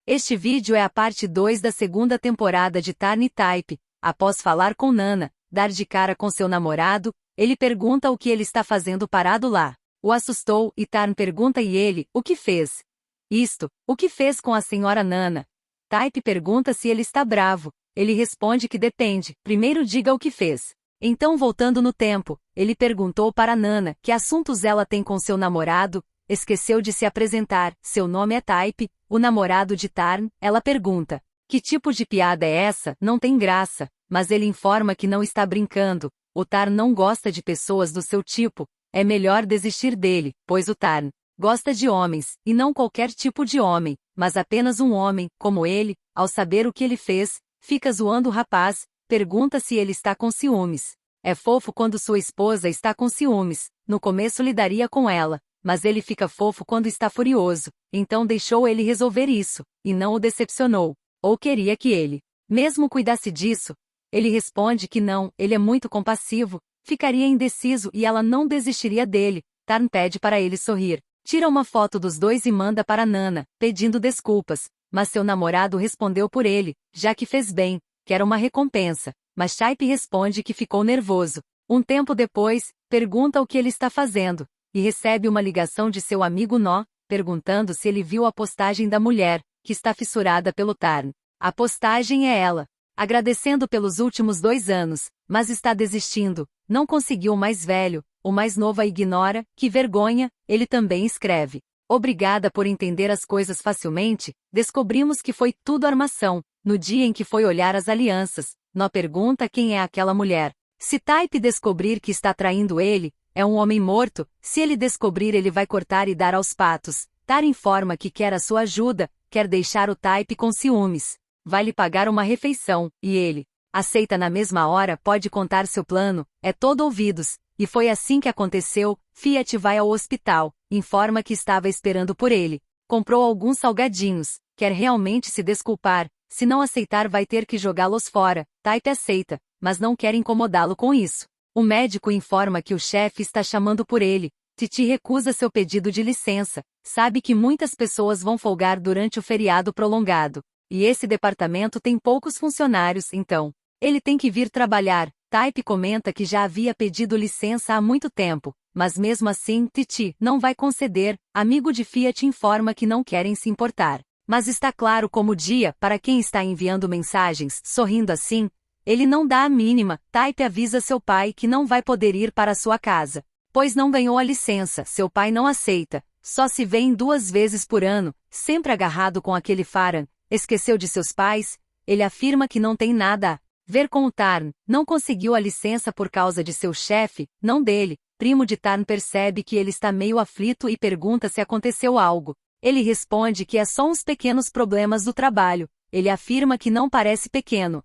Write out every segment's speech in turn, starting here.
Este vídeo é a parte 2 da segunda temporada de Tarn Type. Após falar com Nana, dar de cara com seu namorado, ele pergunta o que ele está fazendo parado lá. O assustou e Tarn pergunta e ele, o que fez? Isto, o que fez com a senhora Nana? Type pergunta se ele está bravo. Ele responde que depende, primeiro diga o que fez. Então voltando no tempo, ele perguntou para Nana que assuntos ela tem com seu namorado, esqueceu de se apresentar, seu nome é Type, o namorado de Tarn, ela pergunta. Que tipo de piada é essa? Não tem graça, mas ele informa que não está brincando, o Tarn não gosta de pessoas do seu tipo, é melhor desistir dele, pois o Tarn gosta de homens, e não qualquer tipo de homem, mas apenas um homem, como ele, ao saber o que ele fez, fica zoando o rapaz, pergunta se ele está com ciúmes. É fofo quando sua esposa está com ciúmes, no começo lidaria com ela, mas ele fica fofo quando está furioso, então deixou ele resolver isso, e não o decepcionou, ou queria que ele mesmo cuidasse disso. Ele responde que não, ele é muito compassivo, ficaria indeciso e ela não desistiria dele. Tarn pede para ele sorrir, tira uma foto dos dois e manda para Nana, pedindo desculpas, mas seu namorado respondeu por ele, já que fez bem, quer uma recompensa, mas Type responde que ficou nervoso. Um tempo depois, pergunta o que ele está fazendo, e recebe uma ligação de seu amigo No, perguntando se ele viu a postagem da mulher, que está fissurada pelo Tarn. A postagem é ela, agradecendo pelos últimos 2 anos, mas está desistindo, não conseguiu o mais velho, o mais novo a ignora, que vergonha, ele também escreve. Obrigada por entender as coisas facilmente, descobrimos que foi tudo armação, no dia em que foi olhar as alianças, No pergunta quem é aquela mulher. Se Type descobrir que está traindo ele, é um homem morto, se ele descobrir ele vai cortar e dar aos patos. Tar informa que quer a sua ajuda, quer deixar o Type com ciúmes. Vai lhe pagar uma refeição, e ele aceita na mesma hora, pode contar seu plano, é todo ouvidos, e foi assim que aconteceu. Fiat vai ao hospital, informa que estava esperando por ele, comprou alguns salgadinhos, quer realmente se desculpar, se não aceitar vai ter que jogá-los fora. Type aceita, mas não quer incomodá-lo com isso. O médico informa que o chefe está chamando por ele. Titi recusa seu pedido de licença, sabe que muitas pessoas vão folgar durante o feriado prolongado, e esse departamento tem poucos funcionários, então ele tem que vir trabalhar. Type comenta que já havia pedido licença há muito tempo, mas mesmo assim Titi não vai conceder. Amigo de Fiat informa que não querem se importar, mas está claro como dia para quem está enviando mensagens, sorrindo assim. Ele não dá a mínima. Type avisa seu pai que não vai poder ir para sua casa, pois não ganhou a licença. Seu pai não aceita, só se vêem 2 vezes por ano, sempre agarrado com aquele Farhan. Esqueceu de seus pais? Ele afirma que não tem nada a ver com o Tarn, não conseguiu a licença por causa de seu chefe, não dele. Primo de Tarn percebe que ele está meio aflito e pergunta se aconteceu algo. Ele responde que é só uns pequenos problemas do trabalho. Ele afirma que não parece pequeno.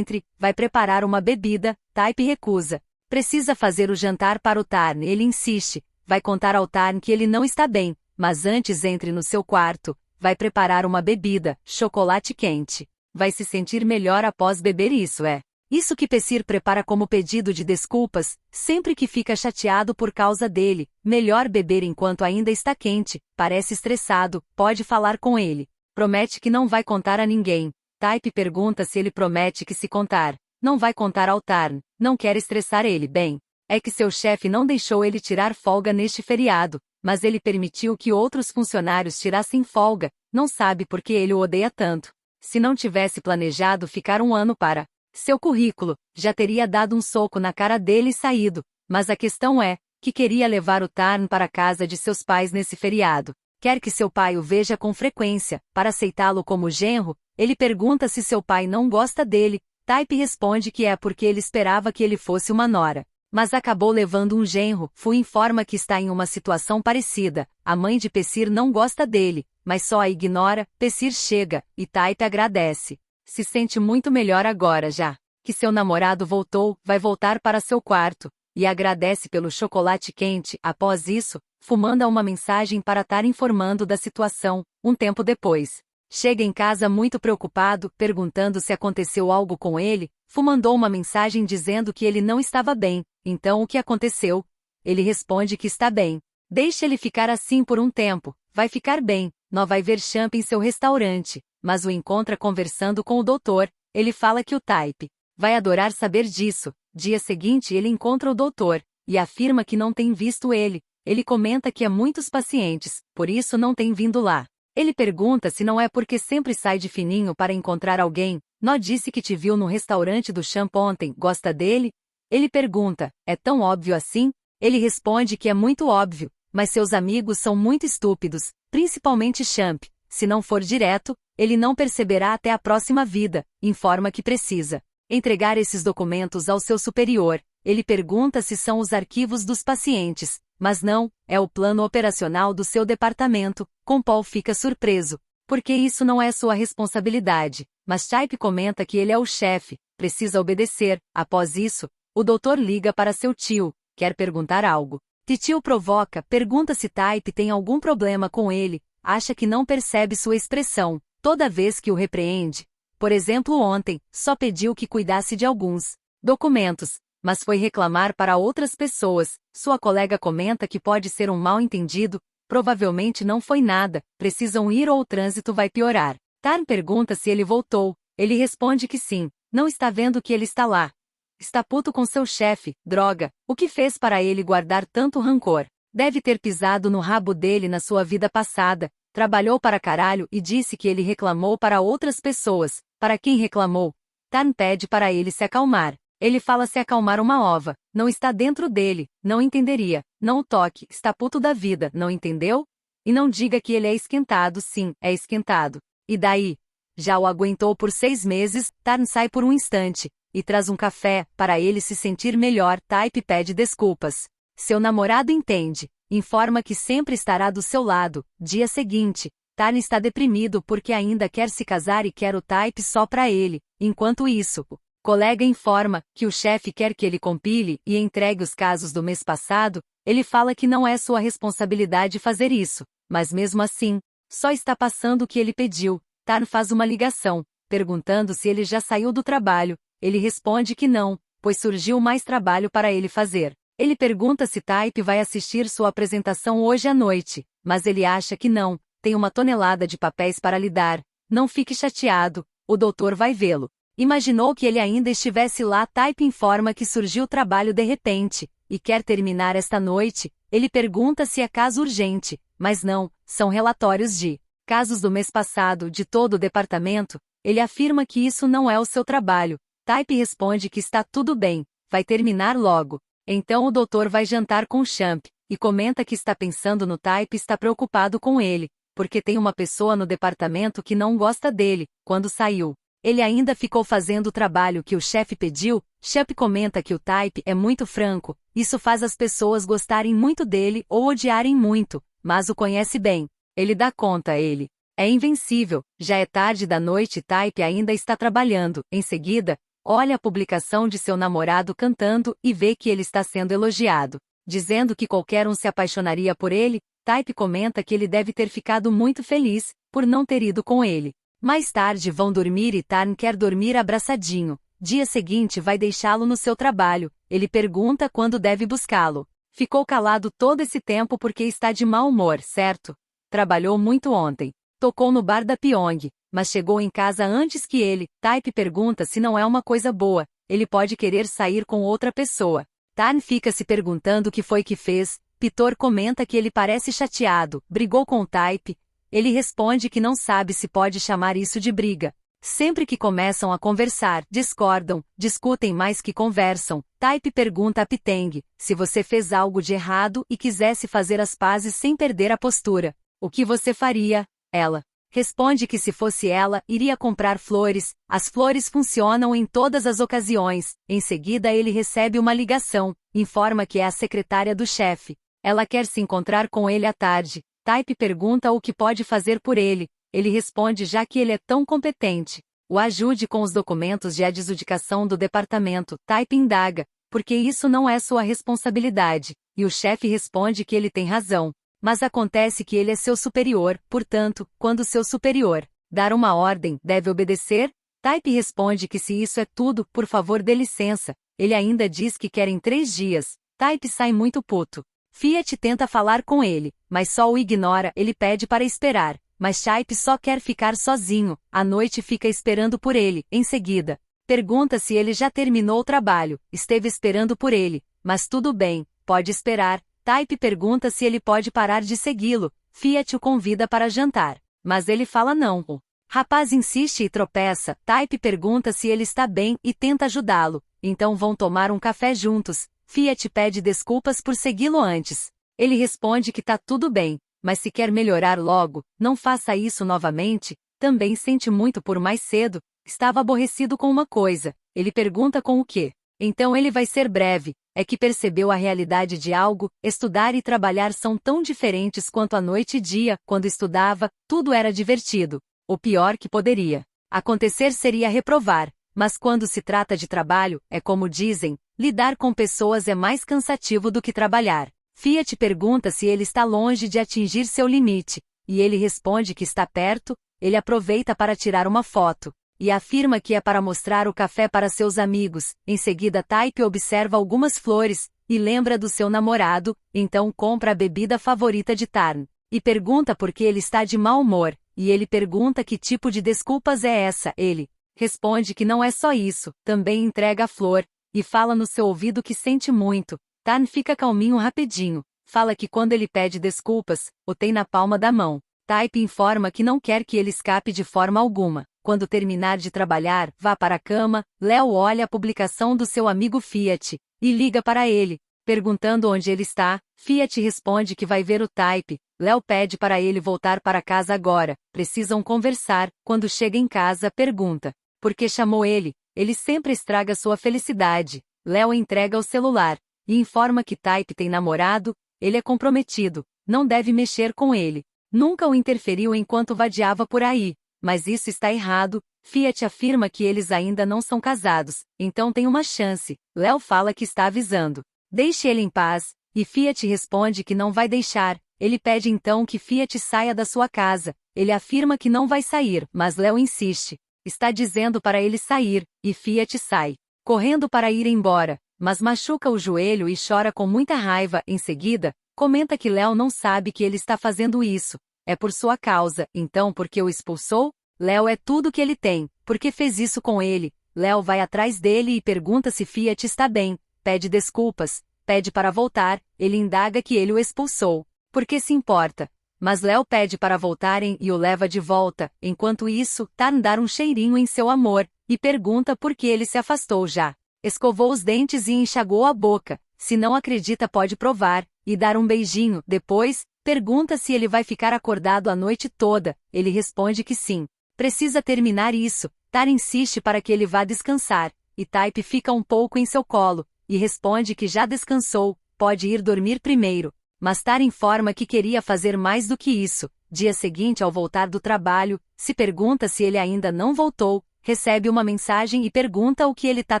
Vai preparar uma bebida, Type recusa. Precisa fazer o jantar para o Tarn, ele insiste. Vai contar ao Tarn que ele não está bem, mas antes entre no seu quarto. Vai preparar uma bebida, chocolate quente. Vai se sentir melhor após beber isso. Isso que Pessir prepara como pedido de desculpas, sempre que fica chateado por causa dele. Melhor beber enquanto ainda está quente, parece estressado, pode falar com ele. Promete que não vai contar a ninguém. Type pergunta se ele promete que se contar, não vai contar ao Tarn, não quer estressar ele. Bem, é que seu chefe não deixou ele tirar folga neste feriado, mas ele permitiu que outros funcionários tirassem folga, não sabe por que ele o odeia tanto. Se não tivesse planejado ficar 1 ano para seu currículo, já teria dado um soco na cara dele e saído, mas a questão é que queria levar o Tarn para a casa de seus pais nesse feriado. Quer que seu pai o veja com frequência, para aceitá-lo como genro. Ele pergunta se seu pai não gosta dele. Type responde que é porque ele esperava que ele fosse uma nora, mas acabou levando um genro. Fu informa que está em uma situação parecida. A mãe de Pessir não gosta dele, mas só a ignora. Pessir chega, e Type agradece. Se sente muito melhor agora já que seu namorado voltou, vai voltar para seu quarto, e agradece pelo chocolate quente. Após isso, Fu manda uma mensagem para Tar informando da situação. Um tempo depois, chega em casa muito preocupado, perguntando se aconteceu algo com ele. Fu mandou uma mensagem dizendo que ele não estava bem. Então o que aconteceu? Ele responde que está bem. Deixe ele ficar assim por um tempo, vai ficar bem. No vai ver Champ em seu restaurante. mas o encontra conversando com o doutor. Ele fala que o Type vai adorar saber disso. Dia seguinte ele encontra o doutor e afirma que não tem visto ele. Ele comenta que há muitos pacientes, por isso não tem vindo lá. Ele pergunta se não é porque sempre sai de fininho para encontrar alguém. Nó disse que te viu no restaurante do Champ ontem, gosta dele? Ele pergunta, é tão óbvio assim? Ele responde que é muito óbvio, mas seus amigos são muito estúpidos, principalmente Champ. Se não for direto, ele não perceberá até a próxima vida. Informa que precisa entregar esses documentos ao seu superior. Ele pergunta se são os arquivos dos pacientes, mas não, é o plano operacional do seu departamento. Com Paul fica surpreso, porque isso não é sua responsabilidade, mas Type comenta que ele é o chefe, precisa obedecer. Após isso, o doutor liga para seu tio, quer perguntar algo. Titio provoca, pergunta se Type tem algum problema com ele, acha que não percebe sua expressão, toda vez que o repreende. Por exemplo, ontem, só pediu que cuidasse de alguns documentos, mas foi reclamar para outras pessoas. Sua colega comenta que pode ser um mal-entendido, provavelmente não foi nada, precisam ir ou o trânsito vai piorar. Tarn pergunta se ele voltou, ele responde que sim, não está vendo que ele está lá. Está puto com seu chefe, droga, o que fez para ele guardar tanto rancor? Deve ter pisado no rabo dele na sua vida passada, trabalhou para caralho e disse que ele reclamou para outras pessoas. Para quem reclamou? Tarn pede para ele se acalmar. Ele fala se acalmar uma ova, não está dentro dele, não entenderia, não o toque, está puto da vida, não entendeu? E não diga que ele é esquentado, sim, é esquentado. E daí? Já o aguentou por 6 meses, Tarn sai por um instante, e traz um café, para ele se sentir melhor. Type pede desculpas. Seu namorado entende, informa que sempre estará do seu lado. Dia seguinte, Tarn está deprimido porque ainda quer se casar e quer o Type só para ele. Enquanto isso, o colega informa que o chefe quer que ele compile e entregue os casos do mês passado. Ele fala que não é sua responsabilidade fazer isso, mas mesmo assim, só está passando o que ele pediu. Tarn faz uma ligação, perguntando se ele já saiu do trabalho. Ele responde que não, pois surgiu mais trabalho para ele fazer. Ele pergunta se Type vai assistir sua apresentação hoje à noite, mas ele acha que não, tem uma tonelada de papéis para lidar. Não fique chateado, o doutor vai vê-lo. Imaginou que ele ainda estivesse lá. Type informa que surgiu trabalho de repente, e quer terminar esta noite. Ele pergunta se é caso urgente, mas não, são relatórios de casos do mês passado de todo o departamento. Ele afirma que isso não é o seu trabalho. Type responde que está tudo bem, vai terminar logo. Então o doutor vai jantar com Champ, e comenta que está pensando no Type e está preocupado com ele, porque tem uma pessoa no departamento que não gosta dele. Quando saiu, ele ainda ficou fazendo o trabalho que o chefe pediu. Champ comenta que o Type é muito franco, isso faz as pessoas gostarem muito dele ou odiarem muito, mas o conhece bem. Ele dá conta, ele é invencível. Já é tarde da noite, Type ainda está trabalhando. Em seguida, olha a publicação de seu namorado cantando e vê que ele está sendo elogiado, dizendo que qualquer um se apaixonaria por ele. Type comenta que ele deve ter ficado muito feliz por não ter ido com ele. Mais tarde vão dormir e Tarn quer dormir abraçadinho. Dia seguinte vai deixá-lo no seu trabalho. Ele pergunta quando deve buscá-lo. Ficou calado todo esse tempo porque está de mau humor, certo? Trabalhou muito ontem. Tocou no bar da Pyong, mas chegou em casa antes que ele. Type pergunta se não é uma coisa boa, ele pode querer sair com outra pessoa. Tarn fica se perguntando o que foi que fez. Pitor comenta que ele parece chateado, brigou com o Type. Ele responde que não sabe se pode chamar isso de briga. Sempre que começam a conversar, discordam, discutem mais que conversam. Type pergunta a Piteng se você fez algo de errado e quisesse fazer as pazes sem perder a postura. O que você faria? Ela responde que se fosse ela, iria comprar flores. As flores funcionam em todas as ocasiões. Em seguida ele recebe uma ligação, informa que é a secretária do chefe. Ela quer se encontrar com ele à tarde. Type pergunta o que pode fazer por ele. Ele responde já que ele é tão competente. O ajude com os documentos de adjudicação do departamento. Type indaga, porque isso não é sua responsabilidade. E o chefe responde que ele tem razão. Mas acontece que ele é seu superior, portanto, quando seu superior dar uma ordem, deve obedecer? Type responde que se isso é tudo, por favor dê licença. Ele ainda diz que quer em 3 dias. Type sai muito puto. Fiat tenta falar com ele, mas só o ignora. Ele pede para esperar. mas Type só quer ficar sozinho, à noite fica esperando por ele, em seguida. Pergunta se ele já terminou o trabalho, esteve esperando por ele, mas tudo bem, pode esperar. Type pergunta se ele pode parar de segui-lo, Fiat o convida para jantar, mas ele fala não. O rapaz insiste e tropeça, Type pergunta se ele está bem e tenta ajudá-lo, então vão tomar um café juntos, Fiat pede desculpas por segui-lo antes. Ele responde que tá tudo bem, mas se quer melhorar logo, não faça isso novamente, também sente muito por mais cedo, estava aborrecido com uma coisa, ele pergunta com o quê? Então ele vai ser breve, é que percebeu a realidade de algo, estudar e trabalhar são tão diferentes quanto a noite e dia, quando estudava, tudo era divertido. O pior que poderia acontecer seria reprovar, mas quando se trata de trabalho, é como dizem, lidar com pessoas é mais cansativo do que trabalhar. Fiat pergunta se ele está longe de atingir seu limite, e ele responde que está perto, ele aproveita para tirar uma foto, e afirma que é para mostrar o café para seus amigos. Em seguida Type observa algumas flores, e lembra do seu namorado, então compra a bebida favorita de Tarn, e pergunta por que ele está de mau humor, e ele pergunta que tipo de desculpas é essa, ele responde que não é só isso, também entrega a flor, e fala no seu ouvido que sente muito. Tarn fica calminho rapidinho, fala que quando ele pede desculpas, o tem na palma da mão. Type informa que não quer que ele escape de forma alguma. Quando terminar de trabalhar, vá para a cama. Léo olha a publicação do seu amigo Fiat, e liga para ele, perguntando onde ele está. Fiat responde que vai ver o Type. Léo pede para ele voltar para casa agora, precisam conversar. Quando chega em casa, pergunta por que chamou ele, ele sempre estraga sua felicidade. Léo entrega o celular, e informa que Type tem namorado, ele é comprometido, não deve mexer com ele. Nunca o interferiu enquanto vadiava por aí, mas isso está errado. Fiat afirma que eles ainda não são casados, então tem uma chance. Léo fala que está avisando. Deixe ele em paz, e Fiat responde que não vai deixar. Ele pede então que Fiat saia da sua casa. Ele afirma que não vai sair, mas Léo insiste. Está dizendo para ele sair, e Fiat sai, correndo para ir embora, mas machuca o joelho e chora com muita raiva. Em seguida, comenta que Léo não sabe que ele está fazendo isso. É por sua causa, então por que o expulsou? Léo é tudo que ele tem, por que fez isso com ele? Léo vai atrás dele e pergunta se Fiat está bem, pede desculpas, pede para voltar, ele indaga que ele o expulsou. Por que se importa? Mas Léo pede para voltarem e o leva de volta. Enquanto isso, Tarn dá um cheirinho em seu amor, e pergunta por que ele se afastou já. Escovou os dentes e enxagou a boca. Se não acredita pode provar, e dar um beijinho. Depois, pergunta se ele vai ficar acordado a noite toda. Ele responde que sim. Precisa terminar isso. Tarn insiste para que ele vá descansar, e Type fica um pouco em seu colo, e responde que já descansou, pode ir dormir primeiro. Mas Tarn informa que queria fazer mais do que isso. Dia seguinte, ao voltar do trabalho, se pergunta se ele ainda não voltou, recebe uma mensagem e pergunta o que ele está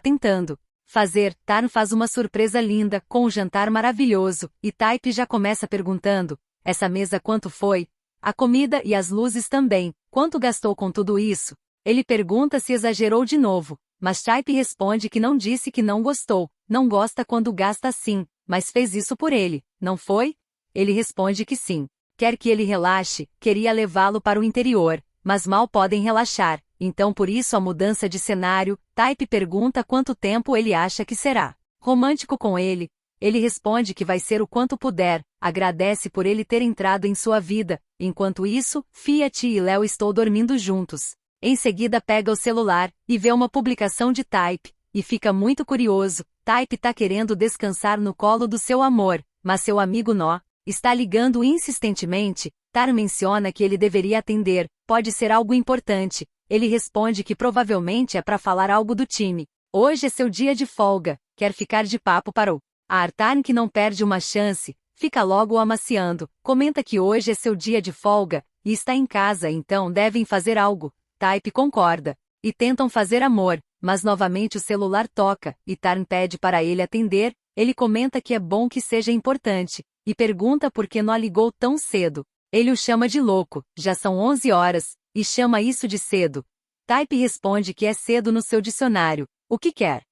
tentando fazer. Tarn faz uma surpresa linda, com um jantar maravilhoso, e Type já começa perguntando, essa mesa quanto foi? A comida e as luzes também, quanto gastou com tudo isso? Ele pergunta se exagerou de novo, mas Type responde que não disse que não gostou, não gosta quando gasta assim, mas fez isso por ele, não foi? Ele responde que sim. Quer que ele relaxe, queria levá-lo para o interior, mas mal podem relaxar, então por isso a mudança de cenário. Type pergunta quanto tempo ele acha que será romântico com ele. Ele responde que vai ser o quanto puder, agradece por ele ter entrado em sua vida. Enquanto isso, Fiat e Léo estão dormindo juntos. Em seguida pega o celular, e vê uma publicação de Type, e fica muito curioso. Type tá querendo descansar no colo do seu amor, mas seu amigo Nó está ligando insistentemente. Tarn menciona que ele deveria atender, pode ser algo importante. Ele responde que provavelmente é para falar algo do time. Hoje é seu dia de folga, quer ficar de papo para o Tarn, que não perde uma chance, fica logo o amaciando, comenta que hoje é seu dia de folga, e está em casa, então devem fazer algo. Type concorda, e tentam fazer amor, mas novamente o celular toca, e Tarn pede para ele atender. Ele comenta que é bom que seja importante, e pergunta por que Nó ligou tão cedo. Ele o chama de louco, já são 11 horas, e chama isso de cedo. Type responde que é cedo no seu dicionário. O que quer?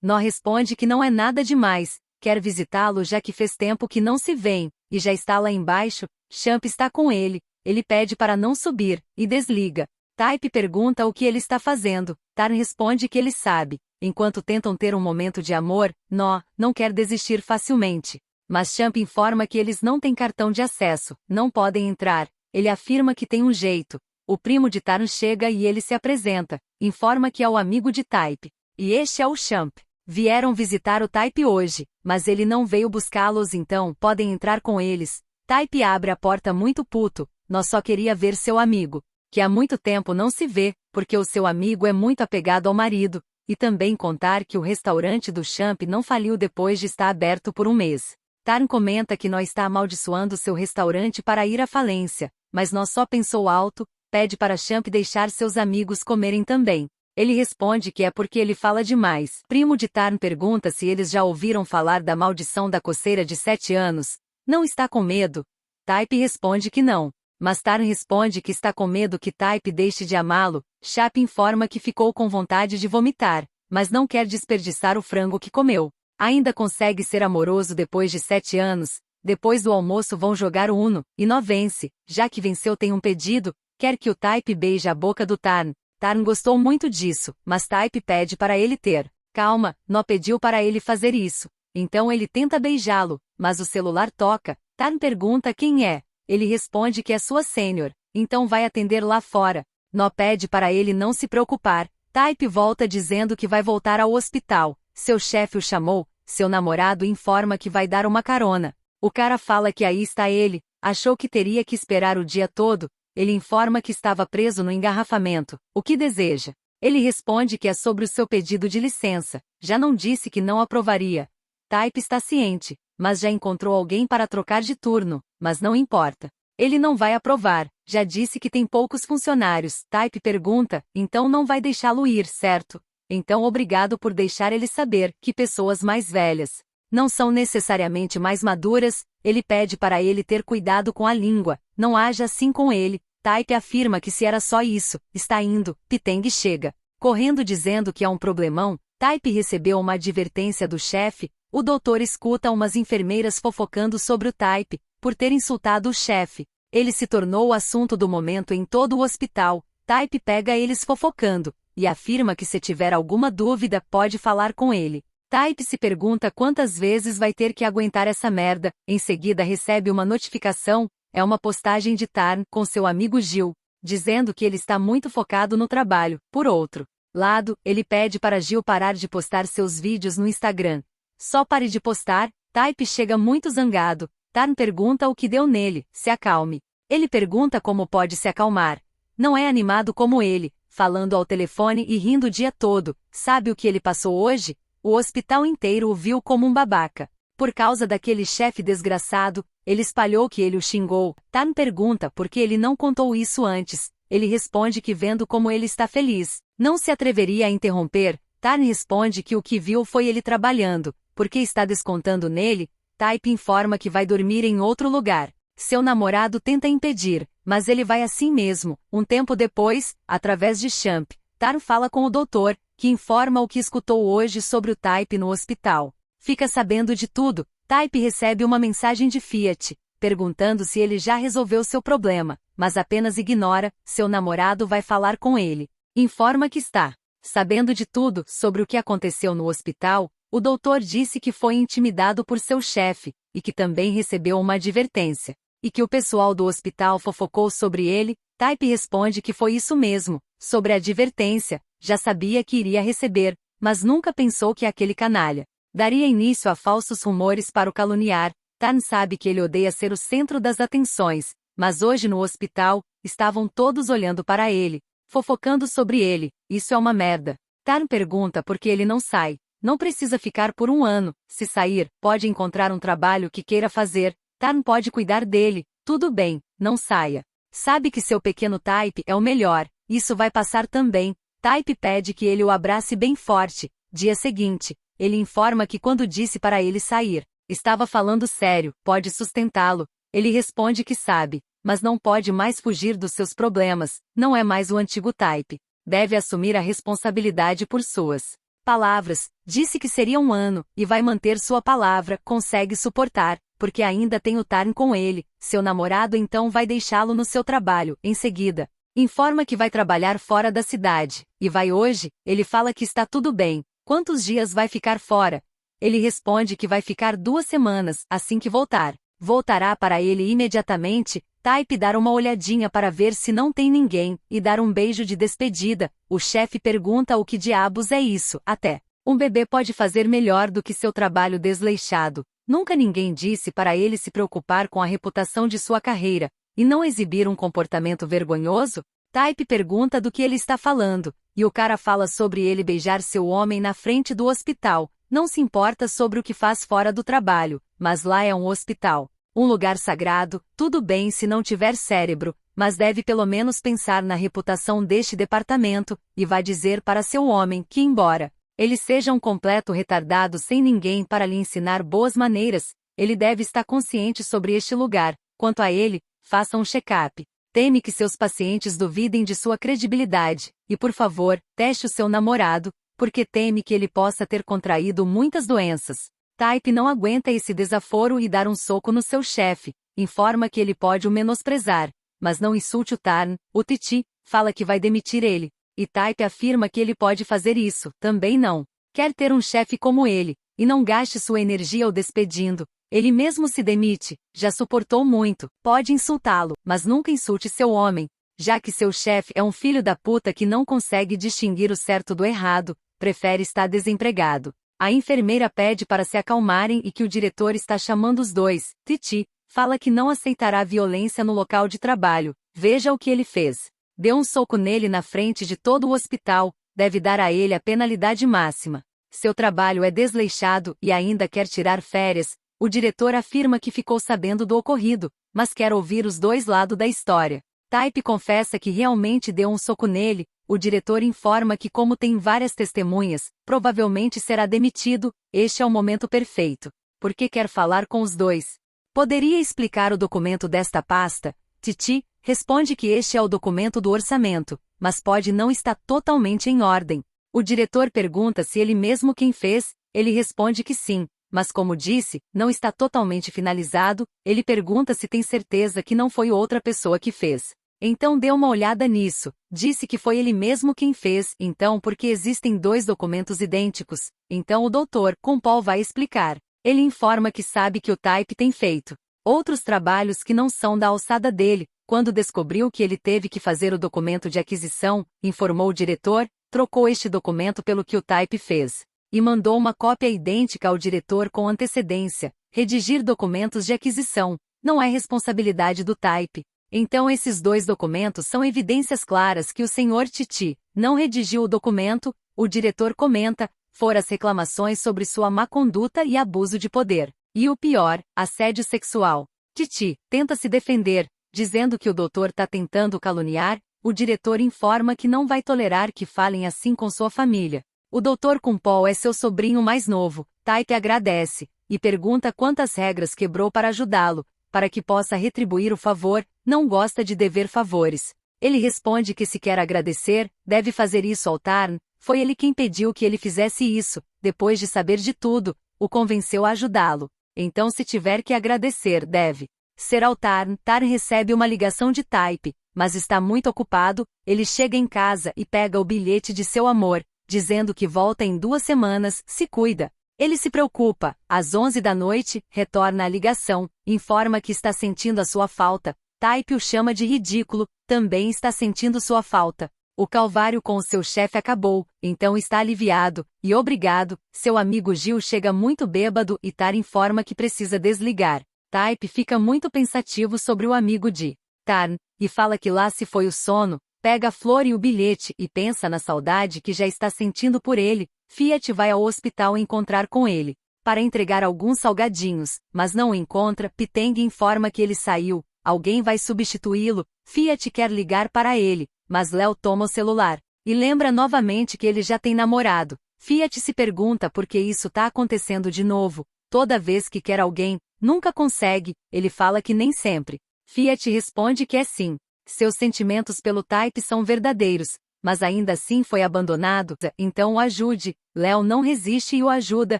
Nó responde que não é nada demais, quer visitá-lo já que fez tempo que não se vêem, e já está lá embaixo. Champ está com ele ele pede para não subir, e desliga. Type pergunta o que ele está fazendo. Tarn responde que ele sabe. Enquanto tentam ter um momento de amor, No não quer desistir facilmente. Mas Champ informa que eles não têm cartão de acesso, não podem entrar. Ele afirma que tem um jeito. O primo de Tarn chega e ele se apresenta, informa que é o amigo de Type. E este é o Champ. Vieram visitar o Type hoje, mas ele não veio buscá-los, então podem entrar com eles. Type abre a porta muito puto. Nós só queria ver seu amigo, que há muito tempo não se vê, porque o seu amigo é muito apegado ao marido, e também contar que o restaurante do Champ não faliu depois de estar aberto por um mês. Tarn comenta que Nó está amaldiçoando seu restaurante para ir à falência, mas Nó só pensou alto, pede para Champ deixar seus amigos comerem também. Ele responde que é porque ele fala demais. Primo de Tarn pergunta se eles já ouviram falar da maldição da coceira de 7 anos. Não está com medo? Type responde que não. Mas Tarn responde que está com medo que Type deixe de amá-lo. Champ informa que ficou com vontade de vomitar, mas não quer desperdiçar o frango que comeu. Ainda consegue ser amoroso depois de 7 anos. Depois do almoço vão jogar Uno, e Nó vence. Já que venceu tem um pedido, quer que o Type beije a boca do Tarn. Tarn gostou muito disso, mas Type pede para ele ter. Calma, Nó pediu para ele fazer isso. Então ele tenta beijá-lo, mas o celular toca. Tarn pergunta quem é. Ele responde que é sua sênior, então vai atender lá fora. Nó pede para ele não se preocupar. Type volta dizendo que vai voltar ao hospital. Seu chefe o chamou, seu namorado informa que vai dar uma carona. O cara fala que aí está ele, achou que teria que esperar o dia todo. Ele informa que estava preso no engarrafamento. O que deseja? Ele responde que é sobre o seu pedido de licença. Já não disse que não aprovaria. Type está ciente, mas já encontrou alguém para trocar de turno, mas não importa. Ele não vai aprovar, já disse que tem poucos funcionários. Type pergunta, então não vai deixá-lo ir, certo? Então obrigado por deixar ele saber que pessoas mais velhas não são necessariamente mais maduras. Ele pede para ele ter cuidado com a língua, não haja assim com ele. Type afirma que se era só isso, está indo. Piteng chega, correndo dizendo que há um problemão. Type recebeu uma advertência do chefe. O doutor escuta umas enfermeiras fofocando sobre o Type, por ter insultado o chefe. Ele se tornou o assunto do momento em todo o hospital. Type pega eles fofocando, e afirma que se tiver alguma dúvida pode falar com ele. Type se pergunta quantas vezes vai ter que aguentar essa merda. Em seguida recebe uma notificação, é uma postagem de Tarn com seu amigo Gil, dizendo que ele está muito focado no trabalho. Por outro lado, ele pede para Gil parar de postar seus vídeos no Instagram. Só pare de postar. Type chega muito zangado. Tarn pergunta o que deu nele, se acalme. Ele pergunta como pode se acalmar. Não é animado como ele, falando ao telefone e rindo o dia todo. Sabe o que ele passou hoje? O hospital inteiro o viu como um babaca. Por causa daquele chefe desgraçado, ele espalhou que ele o xingou. Tarn pergunta por que ele não contou isso antes. Ele responde que vendo como ele está feliz, não se atreveria a interromper. Tarn responde que o que viu foi ele trabalhando, porque está descontando nele. Type informa que vai dormir em outro lugar. Seu namorado tenta impedir, mas ele vai assim mesmo. Um tempo depois, através de Champ, Tarn fala com o doutor, que informa o que escutou hoje sobre o Type no hospital. Fica sabendo de tudo. Type recebe uma mensagem de Fiat, perguntando se ele já resolveu seu problema, mas apenas ignora. Seu namorado vai falar com ele. Informa que está sabendo de tudo sobre o que aconteceu no hospital. O doutor disse que foi intimidado por seu chefe, e que também recebeu uma advertência, e que o pessoal do hospital fofocou sobre ele. Type responde que foi isso mesmo. Sobre a advertência, já sabia que iria receber, mas nunca pensou que aquele canalha daria início a falsos rumores para o caluniar. Tarn sabe que ele odeia ser o centro das atenções, mas hoje no hospital, estavam todos olhando para ele, fofocando sobre ele. Isso é uma merda. Tarn pergunta por que ele não sai. Não precisa ficar por um ano. Se sair, pode encontrar um trabalho que queira fazer. Tarn pode cuidar dele. Tudo bem, não saia. Sabe que seu pequeno Type é o melhor. Isso vai passar também. Type pede que ele o abrace bem forte. Dia seguinte, ele informa que quando disse para ele sair, estava falando sério, pode sustentá-lo. Ele responde que sabe, mas não pode mais fugir dos seus problemas. Não é mais o antigo Type. Deve assumir a responsabilidade por suas palavras. Disse que seria um ano, e vai manter sua palavra. Consegue suportar. porque ainda tem o Tarn com ele. Seu namorado então vai deixá-lo no seu trabalho. Em seguida, informa que vai trabalhar fora da cidade. E vai hoje? Ele fala que está tudo bem. Quantos dias vai ficar fora? Ele responde que vai ficar 2 semanas, assim que voltar. Voltará para ele imediatamente. Type dar uma olhadinha para ver se não tem ninguém, e dar um beijo de despedida. O chefe pergunta o que diabos é isso. Até um bebê pode fazer melhor do que seu trabalho desleixado. Nunca ninguém disse para ele se preocupar com a reputação de sua carreira, e não exibir um comportamento vergonhoso? Type pergunta do que ele está falando, e o cara fala sobre ele beijar seu homem na frente do hospital. Não se importa sobre o que faz fora do trabalho, mas lá é um hospital. Um lugar sagrado. Tudo bem se não tiver cérebro, mas deve pelo menos pensar na reputação deste departamento, e vai dizer para seu homem que, embora ele seja um completo retardado sem ninguém para lhe ensinar boas maneiras, ele deve estar consciente sobre este lugar. Quanto a ele, faça um check-up. Teme que seus pacientes duvidem de sua credibilidade, e por favor, teste o seu namorado, porque teme que ele possa ter contraído muitas doenças. Type não aguenta esse desaforo e dar um soco no seu chefe. Informa que ele pode o menosprezar, mas não insulte o Tarn. O Titi fala que vai demitir ele, e Type afirma que ele pode fazer isso. Também não quer ter um chefe como ele, e não gaste sua energia o despedindo. Ele mesmo se demite. Já suportou muito. Pode insultá-lo, mas nunca insulte seu homem, já que seu chefe é um filho da puta que não consegue distinguir o certo do errado. Prefere estar desempregado. A enfermeira pede para se acalmarem e que o diretor está chamando os dois. Titi fala que não aceitará violência no local de trabalho. Veja o que ele fez. Deu um soco nele na frente de todo o hospital. Deve dar a ele a penalidade máxima. Seu trabalho é desleixado e ainda quer tirar férias. O diretor afirma que ficou sabendo do ocorrido, mas quer ouvir os dois lados da história. Type confessa que realmente deu um soco nele. O diretor informa que, como tem várias testemunhas, provavelmente será demitido. Este é o momento perfeito, porque quer falar com os dois. Poderia explicar o documento desta pasta? Titi responde que este é o documento do orçamento, mas pode não estar totalmente em ordem. O diretor pergunta se ele mesmo quem fez. Ele responde que sim, mas como disse, não está totalmente finalizado. Ele pergunta se tem certeza que não foi outra pessoa que fez. Então dê uma olhada nisso. Disse que foi ele mesmo quem fez. Então porque existem 2 documentos idênticos? Então o Dr. Compol vai explicar. Ele informa que sabe que o Type tem feito outros trabalhos que não são da alçada dele. Quando descobriu que ele teve que fazer o documento de aquisição, informou o diretor, trocou este documento pelo que o Type fez, e mandou uma cópia idêntica ao diretor com antecedência. Redigir documentos de aquisição não é responsabilidade do Type. Então esses 2 documentos são evidências claras que o Sr. Titi não redigiu o documento. O diretor comenta, foram as reclamações sobre sua má conduta e abuso de poder. E o pior, assédio sexual. Titi tenta se defender, dizendo que o doutor está tentando caluniar. O diretor informa que não vai tolerar que falem assim com sua família. O Dr. Compol é seu sobrinho mais novo. Type agradece, e pergunta quantas regras quebrou para ajudá-lo, para que possa retribuir o favor. Não gosta de dever favores. Ele responde que se quer agradecer, deve fazer isso ao Tarn. Foi ele quem pediu que ele fizesse isso. Depois de saber de tudo, o convenceu a ajudá-lo. Então se tiver que agradecer, deve ser ao Tarn. Tarn recebe uma ligação de Type, mas está muito ocupado. Ele chega em casa e pega o bilhete de seu amor, dizendo que volta em 2 semanas. Se cuida. Ele se preocupa. Às 11 da noite, retorna a ligação, informa que está sentindo a sua falta. Type o chama de ridículo, também está sentindo sua falta. O calvário com o seu chefe acabou, então está aliviado, e obrigado. Seu amigo Gil chega muito bêbado e Tar informa que precisa desligar. Type fica muito pensativo sobre o amigo de Tarn, e fala que lá se foi o sono. Pega a flor e o bilhete e pensa na saudade que já está sentindo por ele. Fiat vai ao hospital encontrar com ele, para entregar alguns salgadinhos, mas não o encontra. Piteng informa que ele saiu, alguém vai substituí-lo. Fiat quer ligar para ele, mas Léo toma o celular, e lembra novamente que ele já tem namorado. Fiat se pergunta por que isso tá acontecendo de novo. Toda vez que quer alguém, nunca consegue. Ele fala que nem sempre. Fiat responde que é sim. Seus sentimentos pelo Type são verdadeiros, mas ainda assim foi abandonado, então o ajude. Léo não resiste e o ajuda,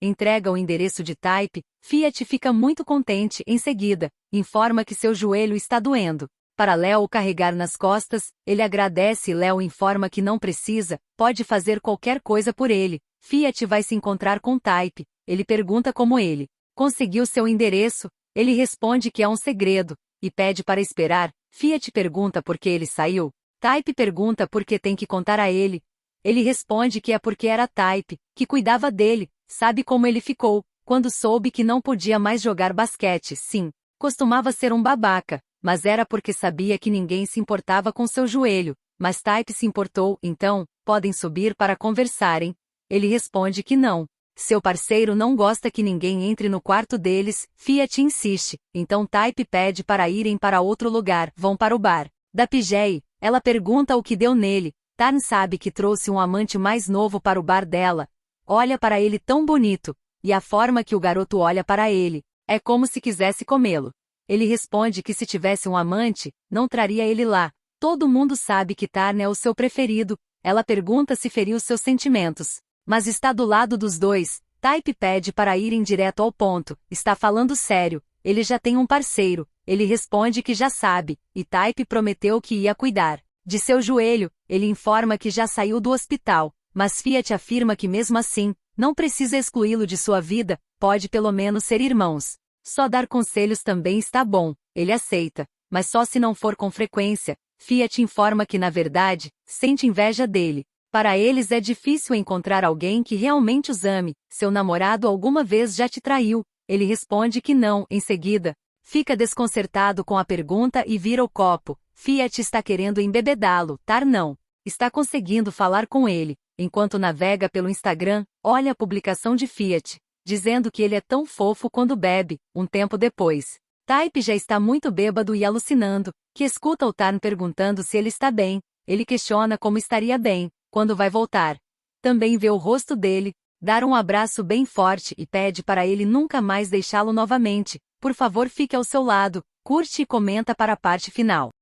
entrega o endereço de Type. Fiat fica muito contente, em seguida, informa que seu joelho está doendo. Para Léo o carregar nas costas, ele agradece e Léo informa que não precisa, pode fazer qualquer coisa por ele. Fiat vai se encontrar com Type, ele pergunta como ele conseguiu seu endereço, ele responde que é um segredo, e pede para esperar. Fiat pergunta por que ele saiu. Type pergunta por que tem que contar a ele. Ele responde que é porque era Type, que cuidava dele, sabe como ele ficou, quando soube que não podia mais jogar basquete. Sim, costumava ser um babaca, mas era porque sabia que ninguém se importava com seu joelho, mas Type se importou, então, podem subir para conversarem. Ele responde que não. Seu parceiro não gosta que ninguém entre no quarto deles, Fiat insiste, então Type pede para irem para outro lugar, vão para o bar da PJ, ela pergunta o que deu nele, Tarn sabe que trouxe um amante mais novo para o bar dela, olha para ele tão bonito, e a forma que o garoto olha para ele, é como se quisesse comê-lo. Ele responde que se tivesse um amante, não traria ele lá, todo mundo sabe que Tarn é o seu preferido, ela pergunta se feriu seus sentimentos. Mas está do lado dos dois, Type pede para irem direto ao ponto, está falando sério, ele já tem um parceiro, ele responde que já sabe, e Type prometeu que ia cuidar de seu joelho, ele informa que já saiu do hospital, mas Fiat afirma que mesmo assim, não precisa excluí-lo de sua vida, pode pelo menos ser irmãos. Só dar conselhos também está bom, ele aceita, mas só se não for com frequência. Fiat informa que na verdade, sente inveja dele. Para eles é difícil encontrar alguém que realmente os ame. Seu namorado alguma vez já te traiu? Ele responde que não, em seguida. Fica desconcertado com a pergunta e vira o copo. Fiat está querendo embebedá-lo, Tar não. Está conseguindo falar com ele. Enquanto navega pelo Instagram, olha a publicação de Fiat, dizendo que ele é tão fofo quando bebe, um tempo depois. Type já está muito bêbado e alucinando, que escuta o Tarn perguntando se ele está bem. Ele questiona como estaria bem, quando vai voltar. Também vê o rosto dele, dar um abraço bem forte e pede para ele nunca mais deixá-lo novamente. Por favor, fique ao seu lado, curte e comenta para a parte final.